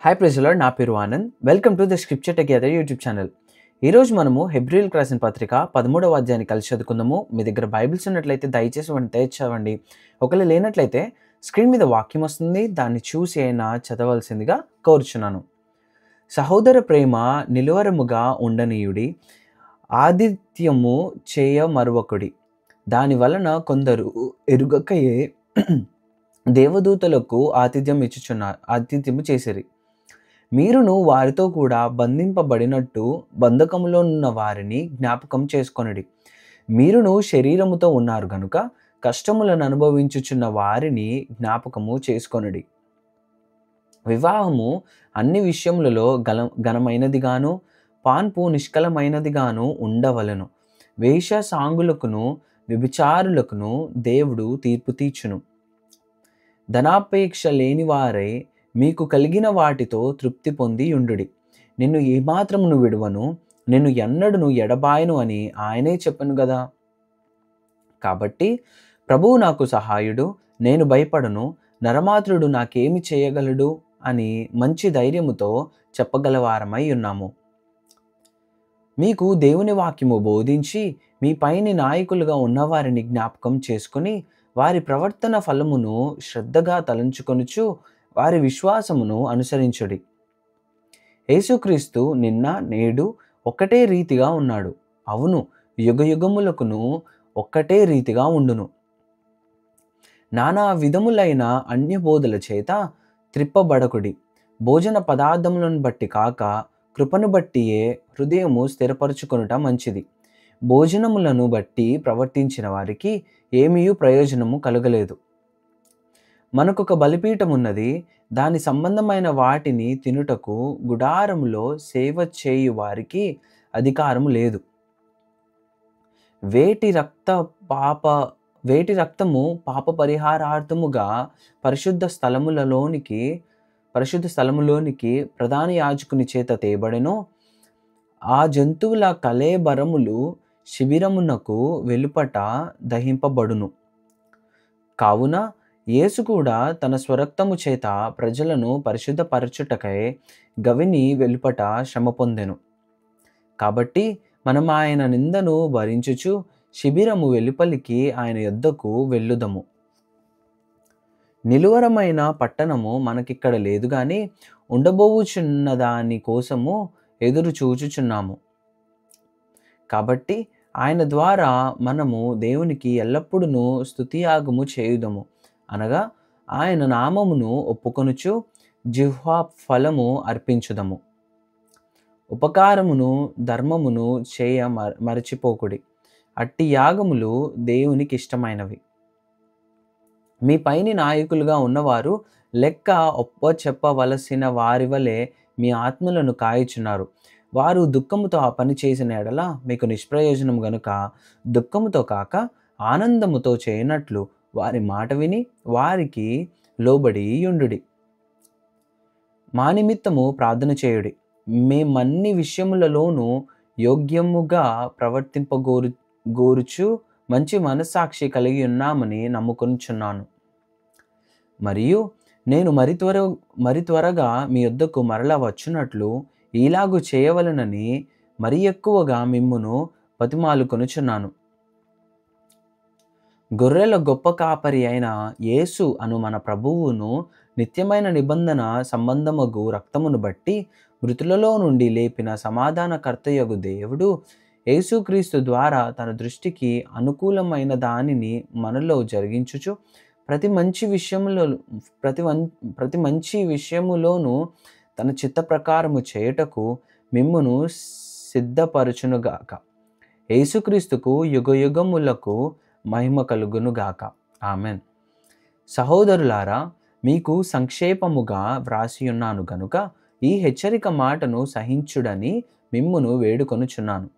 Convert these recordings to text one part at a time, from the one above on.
Hi praise the lord. నా పేరు Anand. Welcome to the scripture together YouTube channel. ఈరోజు మనము హెబ్రీయులకు రాసిన పత్రిక 13వ అధ్యాయాన్ని కలిసి చదువుకుందాము. మీ దగ్గర బైబిల్స్ ఉన్నట్లయితే దయచేసి వాటిని తెరవండి. ఒకవేళ లేనట్లయితే స్క్రీన్ మీద వాక్యం వస్తుంది, దాన్ని చూసి అయినా చదవాల్సిందిగా కోరుచున్నాను. సహోదర ప్రేమ నిలువరముగా ఉండనీయుడి, ఆతిథ్యము చేయ మరువకుడి. దాని వలన కొందరు ఎరుగకయే దేవదూతలకు ఆతిథ్యము చేసిరి. మీరును వారితో కూడా బంధింపబడినట్టు బంధకములో ఉన్న వారిని జ్ఞాపకం చేసుకొనుడి. మీరును శరీరముతో ఉన్నారు గనుక కష్టములను అనుభవించుచున్న వారిని జ్ఞాపకము చేసుకొనుడి. వివాహము అన్ని విషయములలో ఘనమైనదిగాను పాన్పు నిష్కలమైనదిగాను ఉండవలెను. వేష సాంగులకును వ్యభిచారులకును దేవుడు తీర్పు తీర్చును. ధనాపేక్ష లేనివారై మీకు కలిగిన వాటితో తృప్తి పొంది యుండుడి. నిన్ను ఏమాత్రమును విడువను, నిన్ను ఎన్నడను ఎడబాయను అని ఆయనే చెప్పను గదా. కాబట్టి ప్రభువు నాకు సహాయుడు, నేను భయపడను, నరమాత్రుడు నాకేమి చేయగలడు అని మంచి ధైర్యముతో చెప్పగలవారమై ఉన్నాము. మీకు దేవుని వాక్యము బోధించి మీ పైని నాయకులుగా ఉన్నవారిని జ్ఞాపకం చేసుకుని వారి ప్రవర్తన ఫలమును శ్రద్ధగా తలంచుకొనుచు వారి విశ్వాసమును అనుసరించుడి. యేసుక్రీస్తు నిన్న నేడు ఒక్కటే రీతిగా ఉన్నాడు. అవును, యుగయుగములకును ఒక్కటే రీతిగా ఉండును. నానా విధములైన అన్యబోధల చేత త్రిప్పబడకుడి. భోజన పదార్థములను బట్టి కాక కృపను బట్టియే హృదయము స్థిరపరచుకొనుట మంచిది. భోజనములను బట్టి ప్రవర్తించిన వారికి ఏమీ ప్రయోజనము కలుగలేదు. మనకొక బలిపీఠం ఉన్నది, దాని సంబంధమైన వాటిని తినుటకు గుడారములో సేవ చేయు వారికి అధికారము లేదు. వేటి రక్తము పాప పరిహారార్థముగా పరిశుద్ధ స్థలములోనికి ప్రధాన యాజకుని చేత తేబడెనో ఆ జంతువుల కళేబరములు శిబిరమునకు వెలుపట దహింపబడును. కావున యేసు కూడా తన స్వరక్తము చేత ప్రజలను పరిశుద్ధపరచుటకై గవిని వెలుపట శ్రమ పొందెను. కాబట్టి మనం ఆయన నిందను భరించుచు శిబిరము వెలుపలికి ఆయన యొద్దకు వెళ్ళుదము. నిలువరమైన పట్టణము మనకిక్కడ లేదు గాని ఉండబోవుచున్న దాని కోసము ఎదురు చూచుచున్నాము. కాబట్టి ఆయన ద్వారా మనము దేవునికి ఎల్లప్పుడూ స్తుతియాగము చేయుదము, అనగా ఆయన నామమును ఒప్పుకొనుచు జిహ్వా ఫలము అర్పించుదము. ఉపకారమును ధర్మమును చేయ మరచిపోకుడి. అట్టి యాగములు దేవునికి ఇష్టమైనవి. మీ పైని నాయకులుగా ఉన్నవారు లెక్క చెప్పవలసిన వారి వలె మీ ఆత్మలను కాయుచున్నారు. వారు దుఃఖముతో ఆ పని చేసిన ఎడల మీకు నిష్ప్రయోజనం గనుక దుఃఖముతో కాక ఆనందముతో చేయనట్లు వారి మాట విని వారికి లోబడి యుండుడి. మా నిమిత్తము ప్రార్థన చేయుడి. మేమన్ని విషయములలోనూ యోగ్యముగా ప్రవర్తింపగోరుచు మంచి మనస్సాక్షి కలిగి ఉన్నామని నమ్ముకొనుచున్నాను. మరియు నేను మరి త్వరగా మీ యొద్దకు మరలా వచ్చునట్లు ఈలాగు చేయవలనని మరి ఎక్కువగా మిమ్మును బతిమాలుకొనుచున్నాను. గొర్రెల గొప్ప కాపరి అయిన యేసు అను మన ప్రభువును నిత్యమైన నిబంధన సంబంధమగు రక్తమును బట్టి మృతులలో నుండి లేపిన సమాధానకర్తయగు దేవుడు యేసుక్రీస్తు ద్వారా తన దృష్టికి అనుకూలమైన దానిని మనలో జరిగించుచు ప్రతి మంచి విషయములోనూ తన చిత్త ప్రకారము చేయుటకు మిమ్మును సిద్ధపరచునుగాక. యేసుక్రీస్తుకు యుగయుగములకు మహిమ కలుగునుగాక. ఆమెన్. సహోదరులారా, మీకు సంక్షేపముగా వ్రాసియున్నాను గనుక ఈ హెచ్చరిక మాటను సహించుడని మిమ్మును వేడుకొనుచున్నాను.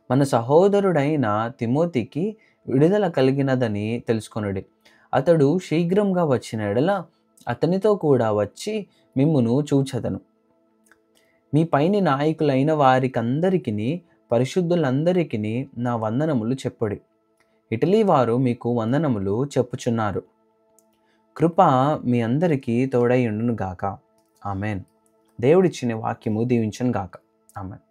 మన సహోదరుడైన తిమోతికి విడుదల కలిగినదని తెలుసుకొనుడి. అతడు శీఘ్రంగా వచ్చిన ఎడల అతనితో కూడా వచ్చి మిమ్మును చూచెదను. మీ పైని నాయకులైన వారికందరికిని పరిశుద్ధులందరికిని నా వందనములు చెప్పుడి. ఇటలీ వారు మీకు వందనములు చెప్పుచున్నారు. కృప మీ అందరికీ తోడై ఉండును గాక. ఆమెన్. దేవుడిచ్చిన వాక్యము దీవించను గాక. ఆమెన్.